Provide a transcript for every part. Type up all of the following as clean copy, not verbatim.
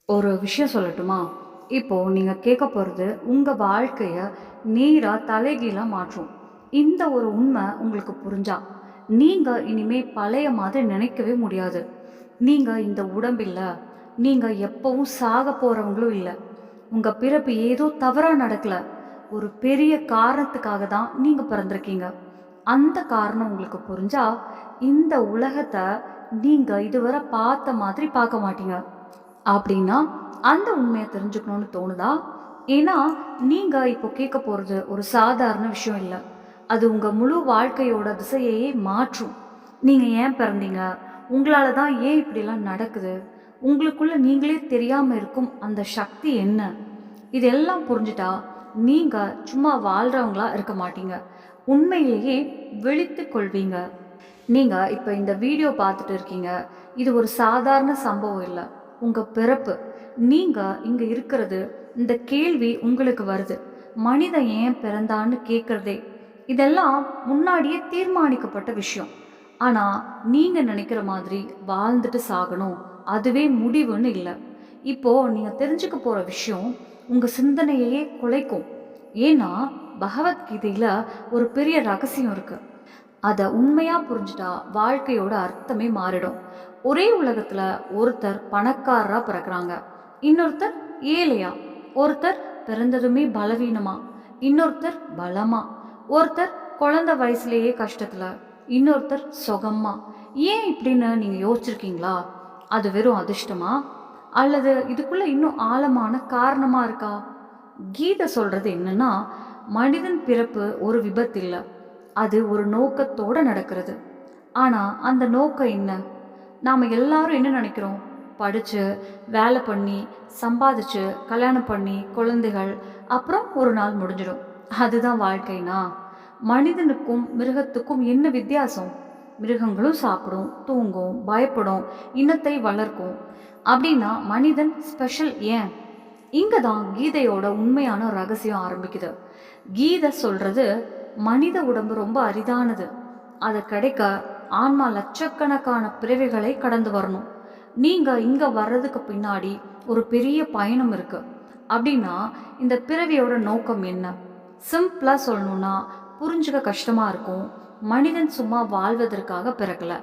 ஒரு விஷயம் சொல்லட்டுமா? இப்போ நீங்க கேட்க போறது, உங்க வாழ்க்கைய நேரா தலைகீழா மாற்றும். இந்த ஒரு உண்மை உங்களுக்கு புரிஞ்சா, நீங்க இனிமே பழைய மாதிரி நினைக்கவே முடியாது. நீங்க இந்த உடம்பில்ல, நீங்க எப்பவும் சாகப் போறவங்களும் இல்ல. உங்க பிறப்பு ஏதோ தவறா நடக்கல. ஒரு பெரிய காரணத்துக்காக தான் நீங்க பிறந்திருக்கீங்க. அந்த காரணம் உங்களுக்கு புரிஞ்சா, இந்த உலகத்த நீங்க இதுவரை பார்த்த மாதிரி பார்க்க மாட்டீங்க. அப்படின்னா, அந்த உண்மைய தெரிஞ்சுக்கணும்னு தோணுதா? ஏன்னா, நீங்க இப்போ கேட்க போறது ஒரு சாதாரண விஷயம் இல்ல. அது உங்க முழு வாழ்க்கையோட திசையையே மாற்றும். நீங்க ஏன் பிறந்தீங்க? உங்களால தான் ஏன் இப்படிலாம் நடக்குது? உங்களுக்குள்ள நீங்களே தெரியாம இருக்கும் அந்த சக்தி என்ன? இதெல்லாம் புரிஞ்சுட்டா, நீங்க சும்மா வாழ்றவங்களா இருக்க மாட்டீங்க. உண்மையிலேயே விழித்துக் கொள்வீங்க. நீங்க இப்ப இந்த வீடியோ பார்த்துட்டு இருக்கீங்க. இது ஒரு சாதாரண சம்பவம் இல்ல. உங்க பிறப்பு. நீங்க இங்க இருக்கிறது, இந்த கேள்வி உங்களுக்கு வருது. மனிதன் ஏன் பிறந்தான்னு கேட்கிறதே. இதெல்லாம் முன்னாடியே தீர்மானிக்கப்பட்ட விஷயம். ஆனா, நீங்க நினைக்கிற மாதிரி வாழ்ந்துட்டு சாகணும். அதுவே முடிவுன்னு இல்ல. இப்போ நீங்க தெரிஞ்சுக்க போற விஷயம், உங்க சிந்தனையையே குலைக்கும். ஏன்னா, பகவத்கீதையில ஒரு பெரிய ரகசியம் இருக்கு. அத உண்மையா புரிஞ்சுட்டா வாழ்க்கையோட அர்த்தமே மாறிடும். ஒரே உலகத்துல ஒருத்தர் பணக்காரரா பிறக்குறாங்க, இன்னொருத்தர் ஏழையா. ஒருத்தர் பிறந்ததுமே பலவீனமா, இன்னொருத்தர் பலமா. ஒருத்தர் குழந்தை வயசுலயே கஷ்டத்துல, இன்னொருத்தர் சுகமா. ஏன் இப்படின்னு நீங்க யோசிச்சிருக்கீங்களா? அது வெறும் அதிர்ஷ்டமா, அல்லது இதுக்குள்ள இன்னும் ஆழமான காரணமா இருக்கா? கீதை சொல்றது என்னன்னா, மனிதன் பிறப்பு ஒரு விபத்து இல்ல, அது ஒரு நோக்கத்தோட நடக்கிறது. ஆனா அந்த நோக்கம் என்ன? நாம எல்லாரும் என்ன நினைக்கிறோம்? படிச்சு, வேலை பண்ணி, சம்பாதிச்சு, கல்யாணம் பண்ணி, குழந்தைகள், அப்புறம் ஒரு நாள் முடிஞ்சிடும். அதுதான் வாழ்க்கைனா? மனிதனுக்கும் மிருகத்துக்கும் என்ன வித்தியாசம்? மிருகங்களும் சாப்பிடும், தூங்கும், பயப்படும், இனத்தை வளர்க்கும். அப்படின்னா மனிதன் ஸ்பெஷல் ஏன்? இங்க தான் கீதையோட உண்மையான ரகசியம் ஆரம்பிக்குது. கீதை சொல்றது, மனித உடம்பு ரொம்ப அரிதானது. அது கிடைக்க ஆன்மா லட்சக்கணக்கான பிறவிகளை கடந்து வரணும். நீங்க இங்க வர்றதுக்கு பின்னாடி ஒரு பெரிய பயணம் இருக்கு. அப்படின்னா இந்த பிறவியோட நோக்கம் என்ன? சிம்பிளா சொல்லணும்னா, புரிஞ்சுக்க கஷ்டமா இருக்கும். மனிதன் சும்மா வாழ்வதற்காக பிறக்கல,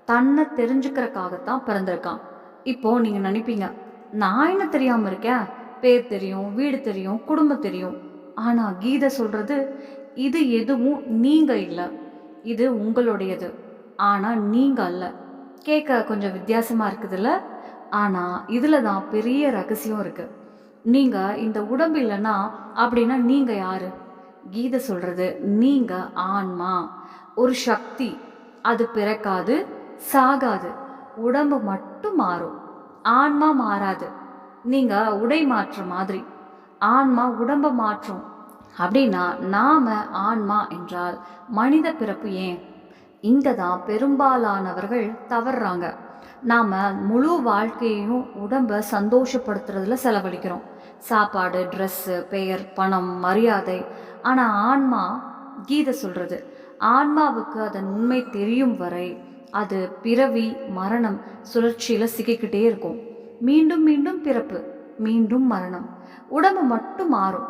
தன்னை தெரிஞ்சுக்கிறக்காகத்தான் பிறந்திருக்கான். இப்போ நீங்க நினைப்பீங்க, நான் என்ன தெரியாம இருக்கேன்? பேர் தெரியும், வீடு தெரியும், குடும்பம் தெரியும். ஆனா கீதை சொல்றது, இது எதுவும் நீங்க இல்ல. இது உங்களுடையது. ஆனா நீங்க அல்ல. கேட்க கொஞ்சம் வித்தியாசமா இருக்குதுல்ல? ஆனா இதுல தான் பெரிய ரகசியம் இருக்கு. நீங்க இந்த உடம்பு இல்லைன்னா அப்படின்னா நீங்க யாரு? கீதை சொல்றது, நீங்க ஆன்மா, ஒரு சக்தி. அது பிறக்காது, சாகாது. உடம்பு மட்டும் மாறும். ஆன்மா மாறாது. நீங்க உடை மாற்ற மாதிரி. ஆன்மா உடம்ப மாற்றும். அப்படின்னா நாம ஆன்மா என்றால் மனித பிறப்பு ஏன்? இங்க தான் பெரும்பாலானவர்கள் தவறுறாங்க. நாம முழு வாழ்க்கையையும் உடம்ப சந்தோஷப்படுத்துறதுல செலவழிக்கிறோம். சாப்பாடு, ட்ரெஸ்ஸு, பெயர், பணம், மரியாதை. ஆனா ஆன்மா, கீதை சொல்றது, ஆன்மாவுக்கு அதன் உண்மை தெரியும் வரை அது பிறவி மரணம் சுழற்சியில சிக்கிக்கிட்டே இருக்கும். மீண்டும் மீண்டும் பிறப்பு, மீண்டும் மரணம். உடம்பு மட்டும் மாறும்.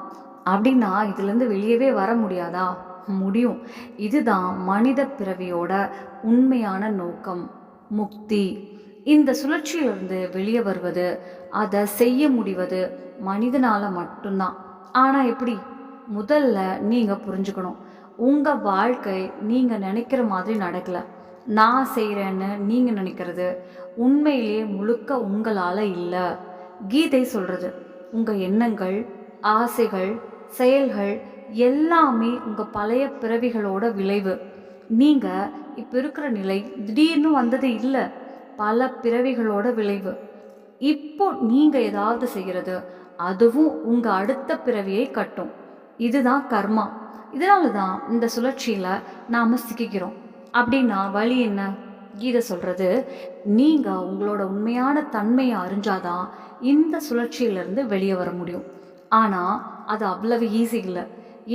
அப்படின்னா இதுலேருந்து வெளியவே வர முடியாதா? முடியும். இதுதான் மனித பிறவியோட உண்மையான நோக்கம், முக்தி. இந்த சுழற்சியிலிருந்து வெளியே வருவது, அதை செய்ய முடிவது மனிதனால மட்டும்தான். ஆனா எப்படி? முதல்ல நீங்க புரிஞ்சுக்கணும், உங்க வாழ்க்கை நீங்க நினைக்கிற மாதிரி நடக்கல. நான் செய்கிறேன்னு நீங்க நினைக்கிறது உண்மையிலே முழுக்க உங்களால இல்லை. கீதை சொல்றது, உங்க எண்ணங்கள், ஆசைகள், செயல்கள் எல்லாமே உங்க பழைய பிறவிகளோட விளைவு. நீங்க இப்ப இருக்கிற நிலை திடீர்னு வந்தது இல்ல, பல பிறவிகளோட விளைவு. இப்போ நீங்க ஏதாவது செய்யறது, அதுவும் உங்க அடுத்த பிறவியை கட்டும். இதுதான் கர்மா. இதனால தான் இந்த சுழற்சியில நாம சிக்கிக்கிறோம். அப்படின்னா வழி என்ன? கீதை சொல்றது, நீங்க உங்களோட உண்மையான தன்மையை அறிஞ்சாதான் இந்த சுழற்சியிலிருந்து வெளியே வர முடியும். ஆனா அது அவ்வளவு ஈஸி இல்லை.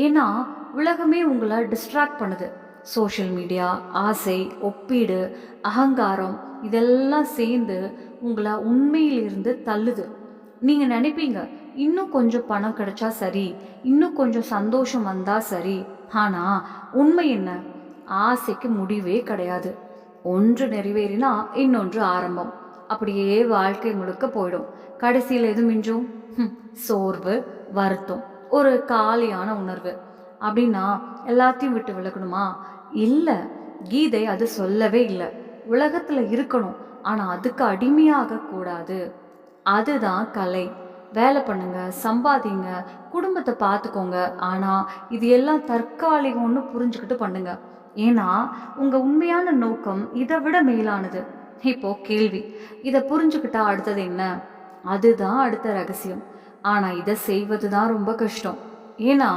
ஏன்னா உலகமே உங்களை டிஸ்ட்ராக்ட் பண்ணுது. சோஷியல் மீடியா, ஆசை, ஒப்பீடு, அகங்காரம், இதெல்லாம் சேர்ந்து உங்களை உண்மையிலிருந்து தள்ளுது. நீங்க நினைப்பீங்க, இன்னும் கொஞ்சம் பணம் கிடைச்சா சரி, இன்னும் கொஞ்சம் சந்தோஷம் வந்தா சரி. ஆனா உண்மை என்ன? ஆசைக்கு முடிவே கிடையாது. ஒன்று நிறைவேறினா இன்னொன்று ஆரம்பம். அப்படியே வாழ்க்கை முழுக்க போயிடும். கடைசியில் எது மிஞ்சும்? சோர்வு, வருத்தம், ஒரு காலியான உணர்வு. அப்படின்னா எல்லாத்தையும் விட்டு விலகணுமா? இல்ல. கீதை அது சொல்லவே இல்லை. உலகத்துல இருக்கணும், ஆனா அதுக்கு அடிமையாக கூடாது. அதுதான் கலை. வேலை பண்ணுங்க, சம்பாதிங்க, குடும்பத்தை பார்த்துக்கோங்க. ஆனா இது எல்லாம் தற்காலிகம்னு புரிஞ்சுக்கிட்டு பண்ணுங்க. ஏன்னா உங்க உண்மையான நோக்கம் இதை விட மேலானது. இப்போ கேள்வி, இதை புரிஞ்சுக்கிட்டா அடுத்தது என்ன? அதுதான் அடுத்த ரகசியம். ஆனா இதை செய்வது தான் ரொம்ப கஷ்டம். ஏன்னா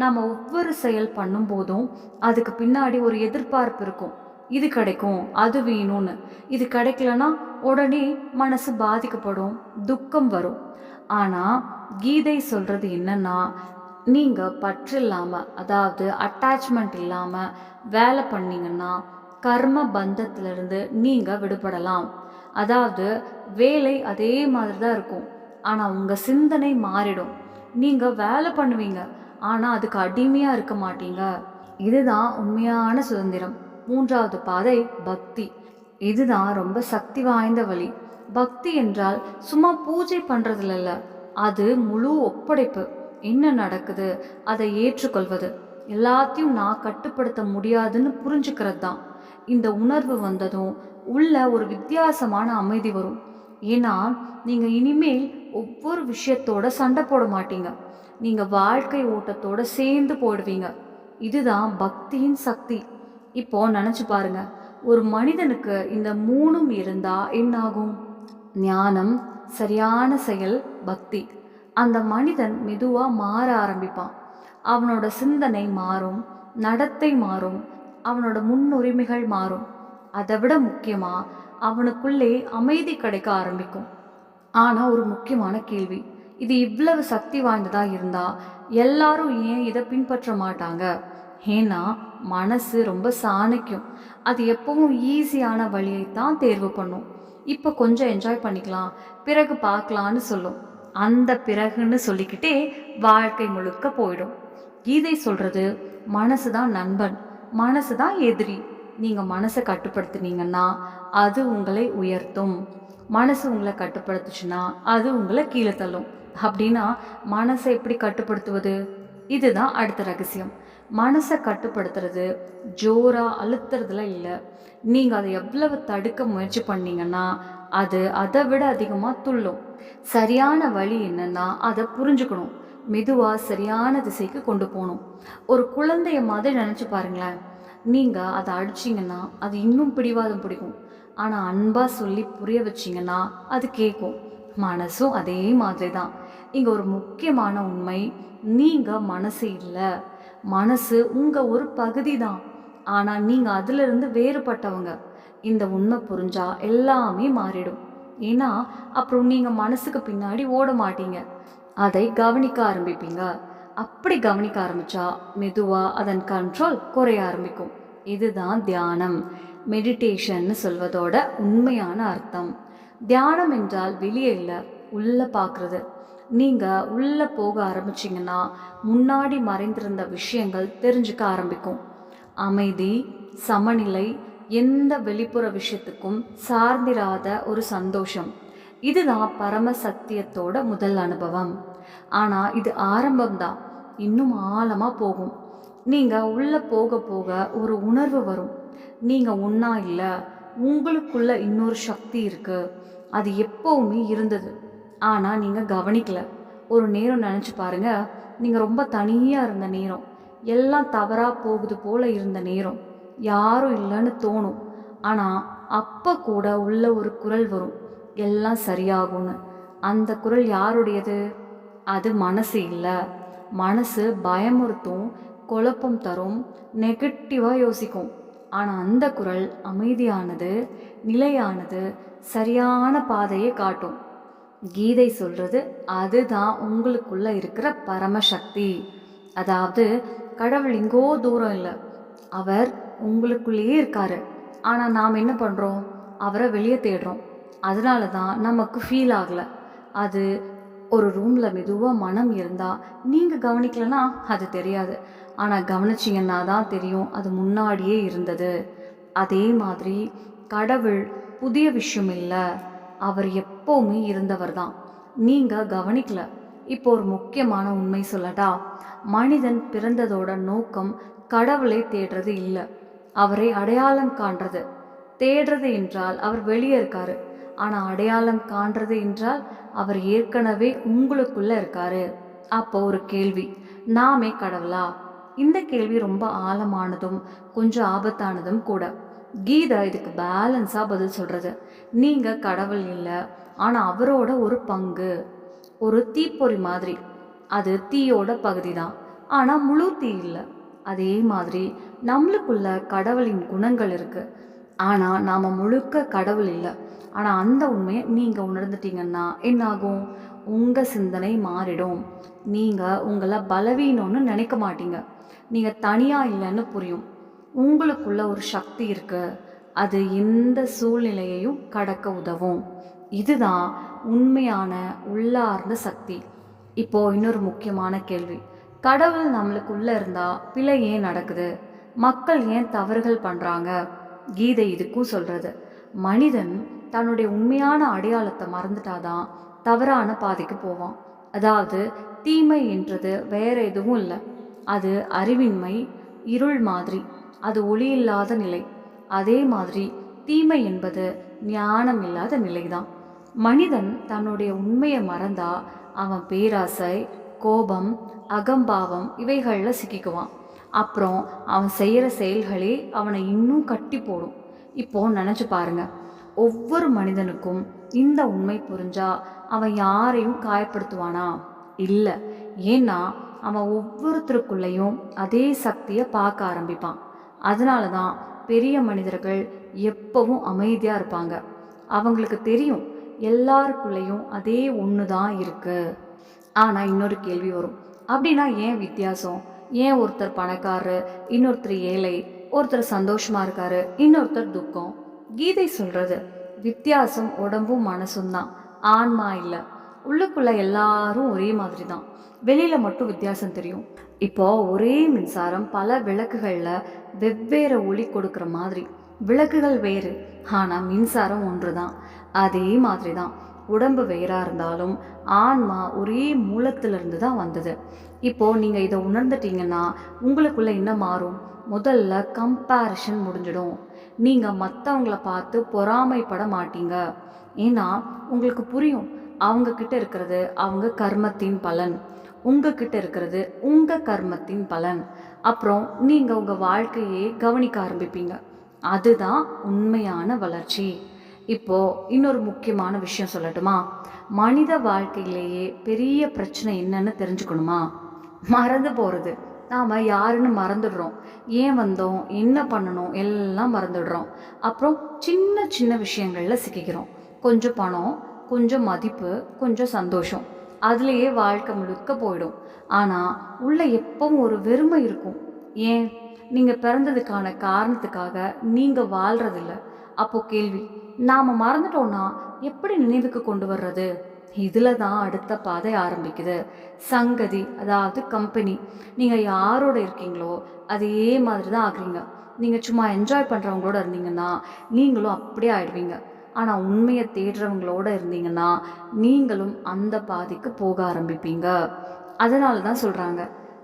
நாம ஒவ்வொரு செயல் பண்ணும் போதும் அதுக்கு பின்னாடி ஒரு எதிர்பார்ப்பு இருக்கும். இது கிடைக்கும், அது வேணும்னு. இது கிடைக்கலனா உடனே மனசு பாதிக்கப்படும், துக்கம் வரும். ஆனா கீதை சொல்றது என்னன்னா, நீங்க பற்றில்லாம, அதாவது அட்டாச்மெண்ட் இல்லாம வேலை பண்ணீங்கன்னா கர்ம பந்தத்திலிருந்து நீங்க விடுபடலாம். அதாவது வேலை அதே மாதிரி தான் இருக்கும், ஆனா உங்க சிந்தனை மாறிடும். நீங்க வேலை பண்ணுவீங்க, ஆனா அதுக்கு அடிமையா இருக்க மாட்டீங்க. இதுதான் உண்மையான சுதந்திரம். மூன்றாவது பாதை பக்தி. இதுதான் ரொம்ப சக்தி வாய்ந்த வழி. பக்தி என்றால் சும்மா பூஜை பண்றதுல இல்ல, அது முழு ஒப்படைப்பு. என்ன நடக்குது அதை ஏற்றுக்கொள்வது. எல்லாத்தையும் நான் கட்டுப்படுத்த முடியாதுன்னு புரிஞ்சுக்கிறது தான். இந்த உணர்வு வந்ததும் உள்ள ஒரு வித்தியாசமான அமைதி வரும். ஏன்னா நீங்க இனிமேல் ஒவ்வொரு விஷயத்தோட சண்டை போட மாட்டீங்க. நீங்க வாழ்க்கை ஓட்டத்தோட சேர்ந்து போடுவீங்க. இதுதான் பக்தியின் சக்தி. இப்போ நினைச்சு பாருங்க, ஒரு மனிதனுக்கு இந்த மூணும் இருந்தா என்னாகும்? ஞானம், சரியான செயல், பக்தி. அந்த மனிதன் மெதுவா மாற ஆரம்பிப்பான். அவனோட சிந்தனை மாறும், நடத்தை மாறும், அவனோட முன்னுரிமைகள் மாறும். அதை விட முக்கியமா அவனுக்குள்ளே அமைதி கிடைக்க ஆரம்பிக்கும். ஆனா ஒரு முக்கியமான கேள்வி, இது இவ்வளவு சக்தி வாய்ந்ததா இருந்தா எல்லாரும் ஏன் இதை பின்பற்ற மாட்டாங்க? ஏன்னா மனசு ரொம்ப சாணக்கியம். அது எப்பவும் ஈஸியான வழியை தான் தேர்வு பண்ணும். இப்போ கொஞ்சம் என்ஜாய் பண்ணிக்கலாம், பிறகு பார்க்கலான்னு சொல்லும். அந்த பிறகுன்னு சொல்லிக்கிட்டே வாழ்க்கை முழுக்க போயிடும். கீதை சொல்றது, மனசு தான் நண்பன், மனசு தான் எதிரி. நீங்க மனசை கட்டுப்படுத்துனீங்கன்னா அது உங்களை உயர்த்தும். மனசு உங்களை கட்டுப்படுத்துச்சுன்னா அது உங்களை கீழே தள்ளும். அப்படின்னா மனசை எப்படி கட்டுப்படுத்துவது? இதுதான் அடுத்த ரகசியம். மனசை கட்டுப்படுத்துறது ஜோரா அழுத்துறதுல இல்லை. நீங்க அதை எவ்வளவு தடுக்க முயற்சி பண்ணீங்கன்னா அது அதை விட அதிகமா துள்ளும். சரியான வழி என்னன்னா அதை புரிஞ்சுக்கணும். மெதுவா சரியான திசைக்கு கொண்டு போகணும். ஒரு குழந்தைய மாதிரி நினைச்சு பாருங்களேன். நீங்க அதை அடிச்சிங்கன்னா அது இன்னும் பிடிவாதம் பிடிக்கும். ஆனா அன்பா சொல்லி புரிய வச்சிங்கன்னா அது கேட்கும். மனசும் அதே மாதிரி தான். இங்க ஒரு முக்கியமான உண்மை, நீங்க மனசு இல்லை, மனசு உங்க ஒரு பகுதி தான். ஆனா நீங்க அதுல இருந்து வேறுபட்டவங்க. இந்த உண்மை புரிஞ்சா எல்லாமே மாறிடும். ஏன்னா அப்புறம் நீங்க மனசுக்கு பின்னாடி ஓட மாட்டீங்க, அதை கவனிக்க ஆரம்பிப்பீங்க. அப்படி கவனிக்க ஆரம்பிச்சா மெதுவா அதன் கண்ட்ரோல் குறைய ஆரம்பிக்கும். இதுதான் தியானம், மெடிடேஷன் சொல்வதோட உண்மையான அர்த்தம். தியானம் என்றால் வெளியே இல்லை, உள்ள பார்க்கறது. நீங்க உள்ள போக ஆரம்பிச்சிங்கன்னா முன்னாடி மறைந்திருந்த விஷயங்கள் தெரிஞ்சுக்க ஆரம்பிக்கும். அமைதி, சமநிலை, எந்த வெளிப்புற விஷயத்துக்கும் சார்ந்திராத ஒரு சந்தோஷம். இதுதான் பரம சத்தியத்தோட முதல் அனுபவம். ஆனா இது ஆரம்பம்தான், இன்னும் ஆழமா போகும். நீங்க உள்ள போக போக ஒரு உணர்வு வரும். நீங்க ஒன்னா இல்லை, உங்களுக்குள்ள இன்னொரு சக்தி இருக்கு. அது எப்பவுமே இருந்தது, ஆனா நீங்க கவனிக்கல. ஒரு நேரம் நினைச்சு பாருங்க, நீங்க ரொம்ப தனியா இருந்த நேரம், எல்லாம் தவறா போகுது போல இருந்த நேரம், யாரும் இல்லைன்னு தோணும். ஆனா அப்ப கூட உள்ள ஒரு குரல் வரும், எல்லாம் சரியாகும்னு. அந்த குரல் யாருடையது? அது மனசு இல்லை. மனசு பயமுறுத்தும், குழப்பம் தரும், நெகட்டிவா யோசிக்கும். ஆனா அந்த குரல் அமைதியானது, நிலையானது, சரியான பாதையை காட்டும். கீதை சொல்றது அதுதான் உங்களுக்குள்ள இருக்கிற பரமசக்தி. அதாவது கடவுள் இங்கோ தூரம் இல்லை, அவர் உங்களுக்குள்ளேயே இருக்காரு. ஆனா நாம் என்ன பண்றோம்? அவரை வெளியே தேடுறோம். அதனால தான் நமக்கு ஃபீல் ஆகல. அது ஒரு ரூமில் மெதுவாக மனம் இருந்தால் நீங்கள் கவனிக்கலனா அது தெரியாது. ஆனால் கவனிச்சிங்கன்னா தான் தெரியும் அது முன்னாடியே இருந்தது. அதே மாதிரி கடவுள் புதிய விஷயம் இல்லை, அவர் எப்போவுமே இருந்தவர் தான். நீங்கள் கவனிக்கல. இப்போ ஒரு முக்கியமான உண்மை சொல்லட்டா? மனிதன் பிறந்ததோட நோக்கம் கடவுளை தேடுறது இல்லை, அவரை அடையாளம் காண்றது. தேடுறது என்றால் அவர் வெளியே இருக்காரு, ஆனால் அடையாளம் காண்றது என்றால் அவர் ஏற்கனவே உங்களுக்குள்ள இருக்காரு. அப்போ ஒரு கேள்வி, நாமே கடவுளா? இந்த கேள்வி ரொம்ப ஆழமானதும் கொஞ்சம் ஆபத்தானதும் கூட. கீதா இதுக்கு பேலன்ஸா பதில் சொல்றது. நீங்க கடவுள் இல்லை, ஆனா அவரோட ஒரு பங்கு. ஒரு தீப்பொறி மாதிரி. அது தீயோட பகுதி தான், ஆனா முழு தீ இல்லை. அதே மாதிரி நம்மளுக்குள்ள கடவுளின் குணங்கள் இருக்கு, ஆனா நாம முழுக்க கடவுள் இல்லை. ஆனா அந்த உண்மையை நீங்க உணர்ந்துட்டீங்கன்னா என்ன ஆகும்? உங்க சிந்தனை மாறிடும். நீங்க உங்களை பலவீனம்னு நினைக்க மாட்டீங்க, நீங்க தனியா இல்லைன்னு புரியும். உங்களுக்குள்ள ஒரு சக்தி இருக்கு, அது எந்த சூழ்நிலையையும் கடக்க உதவும். இதுதான் உண்மையான உள்ளார்ந்த சக்தி. இப்போ இன்னொரு முக்கியமான கேள்வி, கடவுள் நம்மளுக்குள்ள இருந்தா பிழை ஏன் நடக்குது? மக்கள் ஏன் தவறுகள் பண்றாங்க? கீதை இதுக்கும் சொல்றது. மனிதன் தன்னுடைய உண்மையான அடையாளத்தை மறந்துட்டாதான் தவறான பாதைக்கு போவான். அதாவது தீமை என்றது வேற எதுவும் இல்லை, அது அறிவின்மை, இருள் மாதிரி. அது ஒளி இல்லாத நிலை. அதே மாதிரி தீமை என்பது ஞானம் இல்லாத நிலைதான். மனிதன் தன்னுடைய உண்மையை மறந்தா அவன் பேராசை, கோபம், அகம்பாவம் இவைகளில் சிக்கிக்குவான். அப்புறம் அவன் செய்கிற செயல்களே அவனை இன்னும் கட்டி போடும். இப்போ நினச்சி பாருங்க, ஒவ்வொரு மனிதனுக்கும் இந்த உண்மை புரிஞ்சா அவன் யாரையும் காயப்படுத்துவானா? இல்லை. ஏன்னா அவன் ஒவ்வொருத்தருக்குள்ளேயும் அதே சக்தியை பார்க்க ஆரம்பிப்பான். அதனால தான் பெரிய மனிதர்கள் எப்பவும் அமைதியாக இருப்பாங்க. அவங்களுக்கு தெரியும் எல்லாருக்குள்ளேயும் அதே ஒன்று தான் இருக்கு. ஆனால் இன்னொரு கேள்வி வரும், அப்படின்னா ஏன் வித்தியாசம்? ஏன் ஒருத்தர் பணக்காரரு, இன்னொருத்தர் ஏழை, ஒருத்தர் சந்தோஷமா இருக்காரு, இன்னொருத்தர் துக்கம்? கீதை சொல்றது, வித்தியாசம் உடம்பும் மனசும் தான், ஆன்மா இல்லை. உள்ளுக்குள்ள எல்லாரும் ஒரே மாதிரி தான், வெளியில மட்டும் வித்தியாசம் தெரியும். இப்போ ஒரே மின்சாரம் பல விளக்குகள்ல வெவ்வேறு ஒளி கொடுக்குற மாதிரி. விளக்குகள் வேறு, ஆனா மின்சாரம் ஒன்று தான். அதே மாதிரி தான் உடம்பு வேறா இருந்தாலும் ஆன்மா ஒரே மூலத்திலிருந்து தான் வந்தது. இப்போ நீங்க இதை உணர்ந்துட்டீங்கன்னா உங்களுக்குள்ள என்ன மாறும்? முதல்ல கம்பேரிஷன் முடிஞ்சிடும். நீங்க மற்றவங்களை பார்த்து பொறாமைப்பட மாட்டீங்க. ஏன்னா உங்களுக்கு புரியும், அவங்க கிட்ட இருக்கிறது அவங்க கர்மத்தின் பலன், உங்ககிட்ட இருக்கிறது உங்க கர்மத்தின் பலன். அப்புறம் நீங்க உங்க வாழ்க்கையே கவனிக்க ஆரம்பிப்பீங்க. அதுதான் உண்மையான வளர்ச்சி. இப்போ இன்னொரு முக்கியமான விஷயம் சொல்லட்டுமா? மனித வாழ்க்கையிலேயே பெரிய பிரச்சனை என்னன்னு தெரிஞ்சுக்கணுமா? மறந்து போறது. நாம் யாருன்னு மறந்துடுறோம், ஏன் வந்தோம், என்ன பண்ணணும் எல்லாம் மறந்துடுறோம். அப்புறம் சின்ன சின்ன விஷயங்களில் சிக்கிக்கிறோம். கொஞ்சம் பணம், கொஞ்சம் மதிப்பு, கொஞ்சம் சந்தோஷம், அதுலேயே வாழ்க்கை முழுக்க போயிடும். ஆனால் உள்ள எப்பவும் ஒரு வெறுமை இருக்கும். ஏன்? நீங்கள் பிறந்ததுக்கான காரணத்துக்காக நீங்கள் வாழ்கிறதில்ல. அப்போ கேள்வி, நாம் மறந்துட்டோன்னா எப்படி நினைவுக்கு கொண்டு வர்றது? இதில் தான் அடுத்த பாதை ஆரம்பிக்குது. சங்கதி, அதாவது கம்பெனி. நீங்கள் யாரோட இருக்கீங்களோ அதே மாதிரி தான் ஆகுறீங்க. நீங்கள் சும்மா என்ஜாய் பண்ணுறவங்களோட இருந்தீங்கன்னா நீங்களும் அப்படியே ஆயிடுவீங்க. ஆனால் உண்மையை தேடுறவங்களோட இருந்தீங்கன்னா நீங்களும் அந்த பாதைக்கு போக ஆரம்பிப்பீங்க. அதனால தான் சொல்கிறாங்க,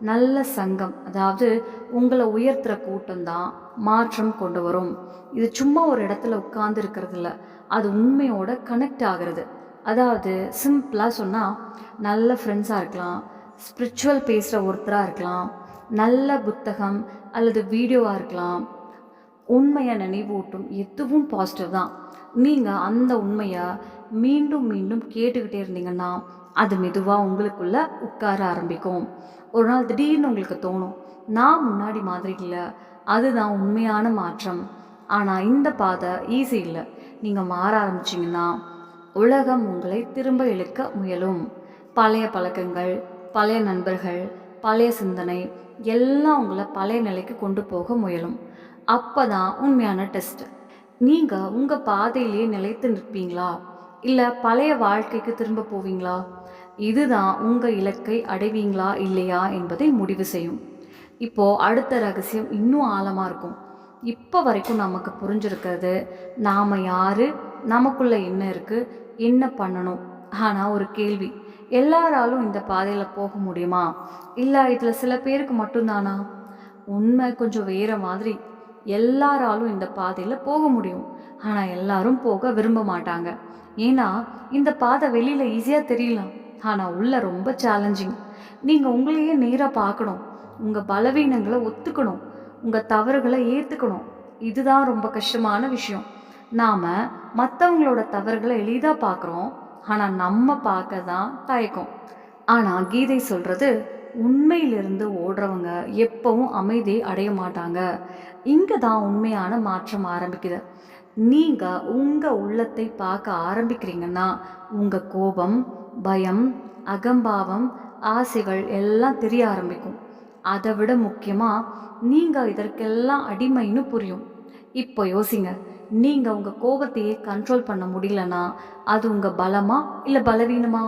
நல்ல சங்கம், அதாவது உங்களை உயர்த்துற கூட்டம் தான் மாற்றம் கொண்டு வரும். இது சும்மா ஒரு இடத்துல உட்கார்ந்து இருக்கிறது இல்லை, அது உண்மையோட கனெக்ட் ஆகிறது. அதாவது சிம்பிளாக சொன்னால், நல்ல ஃப்ரெண்ட்ஸாக இருக்கலாம், ஸ்பிரிச்சுவல் பேசுகிற ஒருத்தராக இருக்கலாம், நல்ல புத்தகம் அல்லது வீடியோவாக இருக்கலாம். உண்மையை நினைவூட்டும் எதுவும் பாசிட்டிவ் தான். நீங்கள் அந்த உண்மையை மீண்டும் மீண்டும் கேட்டுக்கிட்டே இருந்தீங்கன்னா அது மெதுவாக உங்களுக்குள்ள உட்கார ஆரம்பிக்கும். ஒரு நாள் திடீர்னு உங்களுக்கு தோணும், நான் முன்னாடி மாதிரி இல்லை, அதுதான் உண்மையான மாற்றம். ஆனால் இந்த பாதை ஈஸி இல்லை. நீங்கள் மாற ஆரம்பிச்சிங்கன்னா உலகம் உங்களை திரும்ப இழுக்க முயலும். பழைய பழக்கங்கள், பழைய நண்பர்கள், பழைய சிந்தனை எல்லாம் உங்களை பழைய நிலைக்கு கொண்டு போக முயலும். அப்போ தான் உண்மையான டெஸ்ட். நீங்கள் உங்கள் பாதையிலேயே நிலைத்து நிற்பீங்களா, இல்லை பழைய வாழ்க்கைக்கு திரும்ப போவீங்களா? இதுதான் உங்கள் இலக்கை அடைவீங்களா இல்லையா என்பதை முடிவு செய்யும். இப்போது அடுத்த ரகசியம் இன்னும் ஆழமாக இருக்கும். இப்போ வரைக்கும் நமக்கு புரிஞ்சிருக்கிறது, நாம் யார், நமக்குள்ளே என்ன இருக்குது, என்ன பண்ணணும். ஆனால் ஒரு கேள்வி, எல்லாராலும் இந்த பாதையில் போக முடியுமா, இல்லை இதில் சில பேருக்கு மட்டும்தானா? உண்மை கொஞ்சம் வேறு மாதிரி. எல்லாராலும் இந்த பாதையில் போக முடியும், ஆனால் எல்லாரும் போக விரும்ப மாட்டாங்க. ஏன்னா இந்த பாதை வெளியில் ஈஸியாக தெரியலாம், ஆனால் உள்ள ரொம்ப சேலஞ்சிங். நீங்கள் உங்களையே நேராக பார்க்கணும், உங்கள் பலவீனங்களை ஒத்துக்கணும், உங்கள் தவறுகளை ஏற்றுக்கணும். இதுதான் ரொம்ப கஷ்டமான விஷயம். நாம் மற்றவங்களோட தவறுகளை எளிதாக பார்க்குறோம், ஆனால் நம்ம பார்க்க தான் தயக்கம். ஆனால் கீதை சொல்கிறது, உண்மையிலிருந்து ஓடுறவங்க எப்பவும் அமைதியை அடைய மாட்டாங்க. இங்கே தான் உண்மையான மாற்றம் ஆரம்பிக்குது. நீங்கள் உங்கள் உள்ளத்தை பார்க்க ஆரம்பிக்கிறீங்கன்னா உங்கள் கோபம், பயம், அகம்பாவம், ஆசைகள் எல்லாம் தெரிய ஆரம்பிக்கும். அதை விட முக்கியமாக நீங்கள் இதற்கெல்லாம் அடிமைன்னு புரியும். இப்போ யோசிங்க, நீங்கள் உங்கள் கோபத்தையே கண்ட்ரோல் பண்ண முடியலன்னா அது உங்கள் பலமா இல்லை பலவீனமா?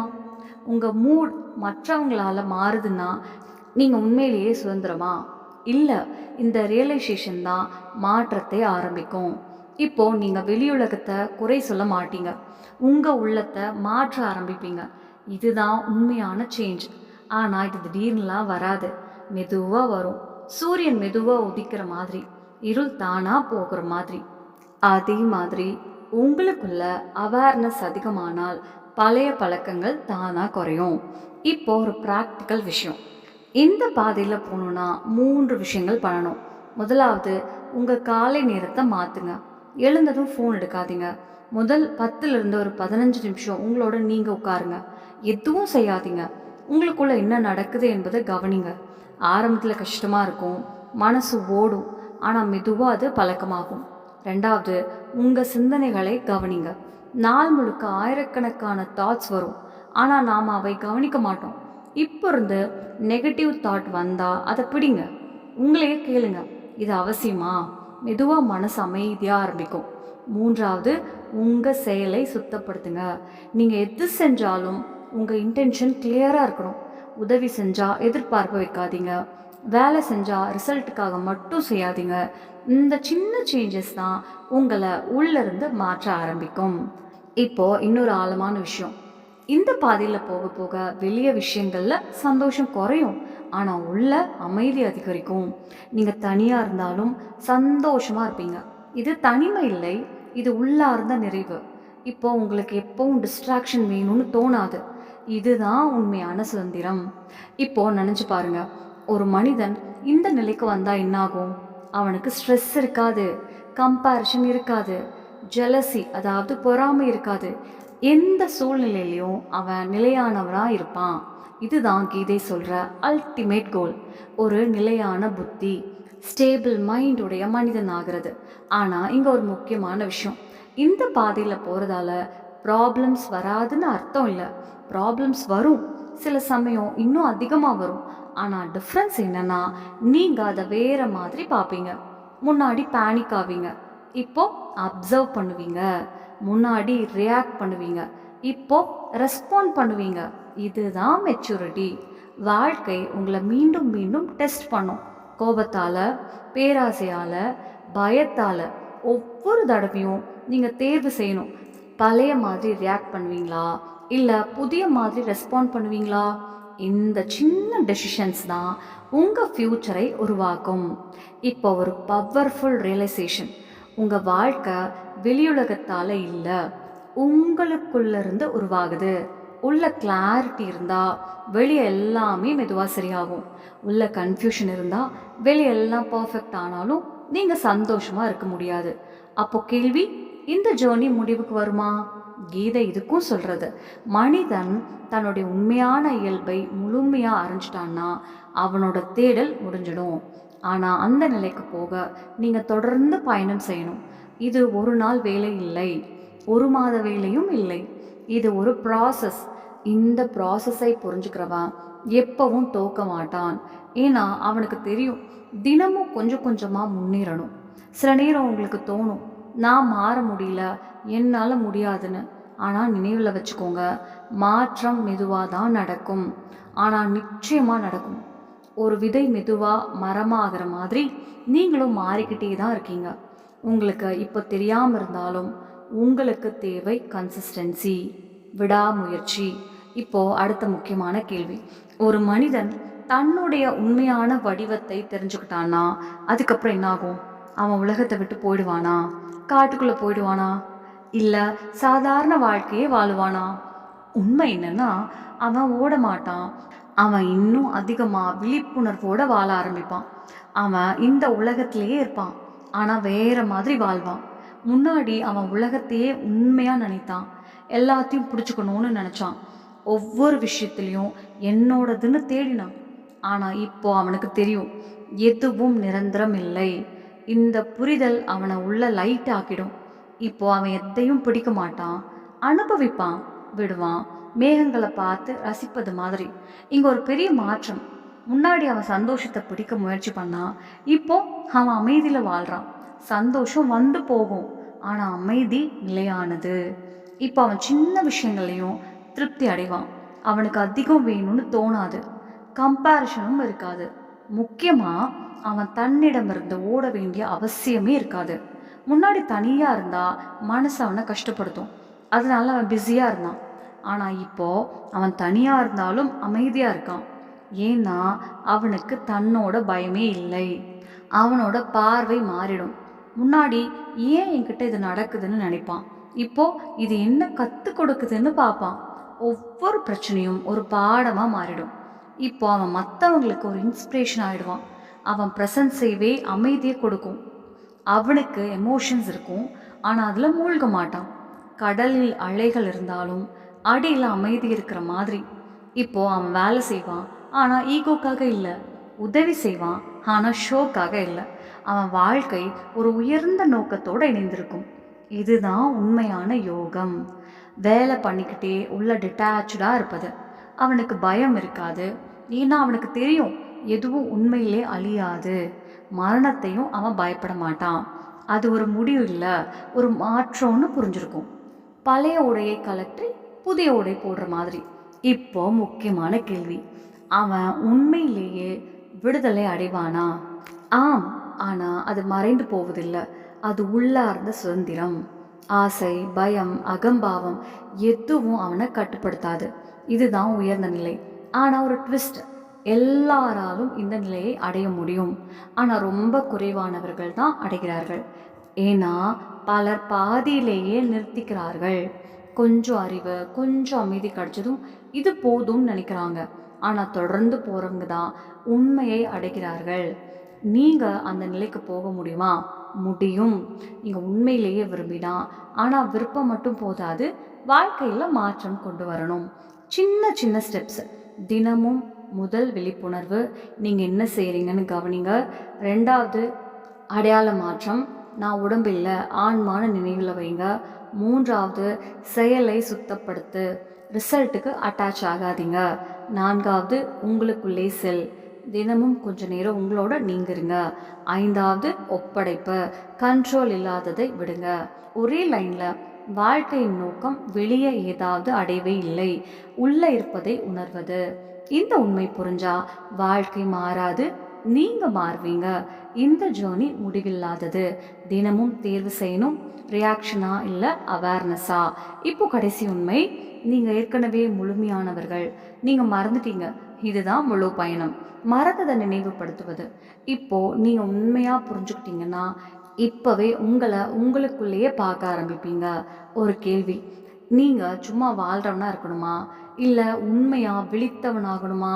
உங்கள் மூட் மற்றவங்களால் மாறுதுன்னா நீங்கள் உண்மையிலேயே சுதந்திரமா? இல்லை, இந்த ரியலைசேஷன் தான் மாற்றத்தை ஆரம்பிக்கும். இப்போது நீங்கள் வெளியுலகத்தை குறை சொல்ல மாட்டீங்க, உங்கள் உள்ளத்தை மாற்ற ஆரம்பிப்பீங்க. இதுதான் உண்மையான சேஞ்ச். ஆனால் இது திடீர்னுலாம் வராது, மெதுவாக வரும். சூரியன் மெதுவாக உதிக்கிற மாதிரி, இருள் தானாக போகிற மாதிரி. அதே மாதிரி உங்களுக்குள்ள அவேர்னஸ் அதிகமானால் பழைய பழக்கங்கள் தானாக குறையும். இப்போ ஒரு ப்ராக்டிக்கல் விஷயம், இந்த பாதையில் போகணுன்னா 3 விஷயங்கள் பண்ணணும். முதலாவது, உங்கள் காலை நேரத்தை மாற்றுங்க. எழுந்ததும் ஃபோன் எடுக்காதீங்க. முதல் 10லிருந்து ஒரு 15 நிமிஷம் உங்களோட நீங்கள் உட்காருங்க. எதுவும் செய்யாதீங்க, உங்களுக்குள்ள என்ன நடக்குது என்பதை கவனிங்க. ஆரம்பத்தில் கஷ்டமாக இருக்கும், மனசு ஓடும், ஆனால் மெதுவாக அது பழக்கமாகும். ரெண்டாவது, உங்கள் சிந்தனைகளை கவனிங்க. நாள் முழுக்க ஆயிரக்கணக்கான தாட்ஸ் வரும், ஆனால் நாம் அவை கவனிக்க மாட்டோம். இப்போ இருந்து நெகட்டிவ் தாட் வந்தால் அதை பிடிங்க, உங்களையே கேளுங்க, இது அவசியமா? மெதுவாக மனசு அமைதியாக ஆரம்பிக்கும். மூன்றாவது, உங்கள் செயலை சுத்தப்படுத்துங்க. நீங்கள் எது செஞ்சாலும் உங்கள் இன்டென்ஷன் கிளியராக இருக்கணும். உதவி செஞ்சால் எதிர்பார்ப்பு வைக்காதீங்க, வேலை செஞ்சால் ரிசல்ட்டுக்காக மட்டும் செய்யாதீங்க. இந்த சின்ன சேஞ்சஸ் தான் உங்களை உள்ளிருந்து மாற்ற ஆரம்பிக்கும். இப்போது இன்னொரு ஆழமான விஷயம், இந்த பாதையில் போக போக வெளிய விஷயங்களில் சந்தோஷம் குறையும், ஆனால் உள்ள அமைதி அதிகரிக்கும். நீங்கள் தனியாக இருந்தாலும் சந்தோஷமாக இருப்பீங்க. இது தனிமை இல்லை, இது உள்ளார்ந்த நிறைவு. இப்போ உங்களுக்கு எப்பவும் டிஸ்ட்ராக்ஷன் வேணும்னு தோணாது. இதுதான் உண்மையான சுதந்திரம். இப்போ நினச்சி பாருங்க, ஒரு மனிதன் இந்த நிலைக்கு வந்தால் என்னாகும்? அவனுக்கு ஸ்ட்ரெஸ் இருக்காது, கம்பேரிஷன் இருக்காது, ஜெலசி அதாவது பொறாமை இருக்காது. எந்த சூழ்நிலையிலையும் அவன் நிலையானவராக இருப்பான். இதுதான் கீதை சொல்கிற அல்டிமேட் கோல். ஒரு நிலையான புத்தி, ஸ்டேபிள் மைண்டுடைய மனிதன் ஆகிறது. ஆனால் இங்கே ஒரு முக்கியமான விஷயம், இந்த பாதையில் போகிறதால ப்ராப்ளம்ஸ் வராதுன்னு அர்த்தம் இல்லை. ப்ராப்ளம்ஸ் வரும், சில சமயம் இன்னும் அதிகமாக வரும். ஆனால் டிஃப்ரென்ஸ் என்னென்னா, நீங்கள் அதை வேறு மாதிரி பார்ப்பீங்க. முன்னாடி பேனிக் ஆவீங்க, இப்போ அப்சர்வ் பண்ணுவீங்க. முன்னாடி ரியாக்ட் பண்ணுவீங்க, இப்போ ரெஸ்பாண்ட் பண்ணுவீங்க. இதுதான் மெச்சூரிட்டி. வாழ்க்கை உங்களை மீண்டும் மீண்டும் டெஸ்ட் பண்ணும். கோபத்தால், பேராசையால், பயத்தால் ஒவ்வொரு தடவையும் நீங்கள் தேர்வு செய்யணும். பழைய மாதிரி ரியாக்ட் பண்ணுவீங்களா, இல்லை புதிய மாதிரி ரெஸ்பாண்ட் பண்ணுவீங்களா? இந்த சின்ன டெசிஷன்ஸ் தான் உங்கள் ஃப்யூச்சரை உருவாக்கும். இப்போ ஒரு பவர்ஃபுல் ரியலைசேஷன், உங்கள் வாழ்க்கை வெளியுலகத்தால் இல்லை, உங்களுக்குள்ளேருந்து உருவாகுது. உள்ள கிளாரிட்டி இருந்தால் வெளியே எல்லாமே மெதுவாக சரியாகும். உள்ள கன்ஃபியூஷன் இருந்தால் வெளியே எல்லாம் பர்ஃபெக்ட் ஆனாலும் நீங்கள் சந்தோஷமாக இருக்க முடியாது. அப்போ கேள்வி, இந்த ஜேர்னி முடிவுக்கு வருமா? கீதை இதுக்கும் சொல்கிறது, மனிதன் தன்னுடைய உண்மையான இயல்பை முழுமையாக அறிஞ்சிட்டான்னா அவனோட தேடல் முடிஞ்சிடும். ஆனால் அந்த நிலைக்கு போக நீங்கள் தொடர்ந்து பயணம் செய்யணும். இது ஒரு நாள் வேலை இல்லை, ஒரு மாத வேலையும் இல்லை. இது ஒரு ப்ராசஸ். இந்த ப்ராசஸை புரிஞ்சுக்கிறவன் எப்பவும் தோக்க மாட்டான். ஏன்னா அவனுக்கு தெரியும், தினமும் கொஞ்சம் கொஞ்சமாக முன்னேறணும். சில நேரம் உங்களுக்கு தோணும், நான் மாற முடியல, என்னால் முடியாதுன்னு. ஆனால் நினைவில் வச்சுக்கோங்க, மாற்றம் மெதுவாக தான் நடக்கும், ஆனால் நிச்சயமாக நடக்கும். ஒரு விதை மெதுவாக மரமாகிற மாதிரி நீங்களும் மாறிக்கிட்டே தான் இருக்கீங்க. உங்களுக்கு இப்போ தெரியாமல் இருந்தாலும் உங்களுக்கு தேவை கன்சிஸ்டன்சி, விடாமுயற்சி. இப்போது அடுத்த முக்கியமான கேள்வி, ஒரு மனிதன் தன்னுடைய உண்மையான வடிவத்தை தெரிஞ்சுக்கிட்டான்னா அதுக்கப்புறம் என்னாகும்? அவன் உலகத்தை விட்டு போயிடுவானா? காட்டுக்குள்ளே போயிடுவானா? இல்லை சாதாரண வாழ்க்கையே வாழுவானா? உண்மை என்னன்னா, அவன் ஓட மாட்டான். அவன் இன்னும் அதிகமாக விழிப்புணர்வோடு வாழ ஆரம்பிப்பான். அவன் இந்த உலகத்திலேயே இருப்பான், ஆனால் வேற மாதிரி வாழ்வான். முன்னாடி அவன் உலகத்தையே உண்மையாக நினைத்தான், எல்லாத்தையும் பிடிச்சிக்கணும்னு நினச்சான், ஒவ்வொரு விஷயத்துலையும் என்னோடதுன்னு தேடினான். ஆனால் இப்போ அவனுக்கு தெரியும், எதுவும் நிரந்தரம் இல்லை. இந்த புரிதல் அவனை உள்ள லைட் ஆக்கிடும். இப்போ அவன் எதையும் பிடிக்க மாட்டான், அனுபவிப்பான், விடுவான், மேகங்களை பார்த்து ரசிப்பது மாதிரி. இங்கே ஒரு பெரிய மாற்றம். முன்னாடி அவன் சந்தோஷத்தை பிடிக்க முயற்சி பண்ணான், இப்போ அவன் அமைதியில் வாழ்கிறான். சந்தோஷம் வந்து போகும், ஆனால் அமைதி நிலையானது. இப்போ அவன் சின்ன விஷயங்களையும் திருப்தி அடைவான். அவனுக்கு அதிகம் வேணும்னு தோணாது, கம்பேரிஷனும் இருக்காது. முக்கியமாக அவன் தன்னிடமிருந்து ஓட வேண்டிய அவசியமே இருக்காது. முன்னாடி தனியாக இருந்தால் மனசு அவனை கஷ்டப்படுத்தும், அதனால அவன் பிஸியாக இருந்தான். ஆனால் இப்போது அவன் தனியாக இருந்தாலும் அமைதியாக இருக்கான். ஏன்னா அவனுக்கு தன்னோட பயமே இல்லை. அவனோட பார்வை மாறிடும். முன்னாடி ஏன் என்கிட்ட இது நடக்குதுன்னு நினைப்பான், இப்போது இது என்ன கற்றுக் கொடுக்குதுன்னு பார்ப்பான். ஒவ்வொரு பிரச்சனையும் ஒரு பாடமாக மாறிடும். இப்போ அவன் மற்றவங்களுக்கு ஒரு இன்ஸ்பிரேஷன் ஆகிடுவான். அவன் ப்ரெசன்ஸைவே அமைதியை கொடுக்கும். அவனுக்கு எமோஷன்ஸ் இருக்கும், ஆனால் அதில் மூழ்க மாட்டான். கடலில் அலைகள் இருந்தாலும் அடியில் அமைதி இருக்கிற மாதிரி. இப்போது அவன் வேலை செய்வான், ஆனால் ஈகோக்காக இல்லை. உதவி செய்வான், ஆனால் ஷோக்காக இல்லை. அவன் வாழ்க்கை ஒரு உயர்ந்த நோக்கத்தோடு இணைந்திருக்கும். இதுதான் உண்மையான யோகம். வேலை பண்ணிக்கிட்டே உள்ள டிட்டாச்சாக இருப்பது. அவனுக்கு பயம் இருக்காது, ஏன்னா அவனுக்கு தெரியும் எதுவும் உண்மையிலே அழியாது. மரணத்தையும் அவன் பயப்பட மாட்டான். அது ஒரு முடிவு இல்லை, ஒரு மாற்றம்னு புரிஞ்சிருக்கும். பழைய உடையை கலற்றி புதிய உடை போடுற மாதிரி. இப்போ முக்கியமான கேள்வி, அவன் உண்மையிலேயே விடுதலை அடைவானா? ஆம், ஆனால் அது மறைந்து போவதில்லை. அது உள்ளார்ந்த சுதந்திரம். ஆசை, பயம், அகம்பாவம் எதுவும் அவனை கட்டுப்படுத்தாது. இதுதான் உயர்ந்த நிலை. ஆனால் ஒரு ட்விஸ்ட், எல்லாராலும் இந்த நிலையை அடைய முடியும், ஆனால் ரொம்ப குறைவானவர்கள் தான் அடைகிறார்கள். ஏன்னா பலர் பாதியிலேயே நிறுத்திக்கிறார்கள். கொஞ்சம் அறிவு, கொஞ்சம் அமைதி கிடைச்சதும் இது போதும்னு நினைக்கிறாங்க. ஆனால் தொடர்ந்து போகிறவங்க தான் உண்மையை அடைகிறார்கள். நீங்கள் அந்த நிலைக்கு போக முடியுமா? முடியும். நீங்கள் உண்மையிலேயே விரும்பினா. ஆனால் விருப்பம் மட்டும் போதாது, வாழ்க்கையில் மாற்றம் கொண்டு வரணும். சின்ன சின்ன ஸ்டெப்ஸ். தினமும் முதல் விழிப்புணர்வு, நீங்கள் என்ன செய்கிறீங்கன்னு கவனிங்க. ரெண்டாவது அடையாள மாற்றம், நான் உடம்பில்ல ஆன்மான நினைவில் வைங்க. மூன்றாவது செயலை சுத்தப்படுத்து, ரிசல்ட்டுக்கு அட்டாச் ஆகாதீங்க. நான்காவது உங்களுக்குள்ளே செல், தினமும் கொஞ்ச நேரம் உங்களோட நீங்கிருங்க. ஐந்தாவது ஒப்படைப்பு, கண்ட்ரோல் இல்லாததை விடுங்க. ஒரே லைனில், வாழ்க்கையின் நோக்கம் வெளியே ஏதாவது அடையவே இல்லை, உள்ளே இருப்பதை உணர்வது. இந்த உண்மை புரிஞ்சா வாழ்க்கை மாறாது, நீங்கள் மாறுவீங்க. இந்த ஜேர்னி முடிவில்லாதது. தினமும் தேர்வு செய்யணும், ரியாக்ஷனா இல்லை அவேர்னஸா. இப்போ கடைசி உண்மை, நீங்கள் ஏற்கனவே முழுமையானவர்கள். நீங்கள் மறந்துட்டீங்க, இதுதான் முழு பயணம். மறந்ததை நினைவுபடுத்துவது. இப்போது நீங்கள் உண்மையாக புரிஞ்சுக்கிட்டீங்கன்னா இப்போவே உங்களுக்குள்ளேயே பார்க்க ஆரம்பிப்பீங்க. ஒரு கேள்வி, நீங்கள் சும்மா வாழ்கிறவனா இருக்கணுமா, இல்லை உண்மையாக விழித்தவனாகணுமா?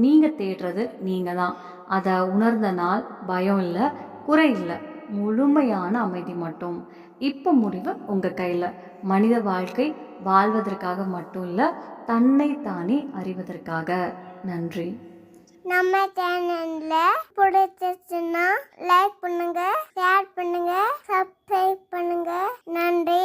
நீங்கள் தேடுறது நீங்கள் தான். அதை உணர்ந்த நாள் பயம் இல்லை, குறை இல்லை, முழுமையான அமைதி மட்டும். இப்போ முடிவு உங்கள் கையில். மனித வாழ்க்கை வாழ்வதற்காக மட்டும் இல்லை, தன்னை தானே அறிவதற்காக. நன்றி. நம்ம சேனல்ல பிடிச்சிச்சுன்னா லைக் பண்ணுங்க, ஷேர் பண்ணுங்க, சப்ஸ்கிரைப் பண்ணுங்க. நன்றி.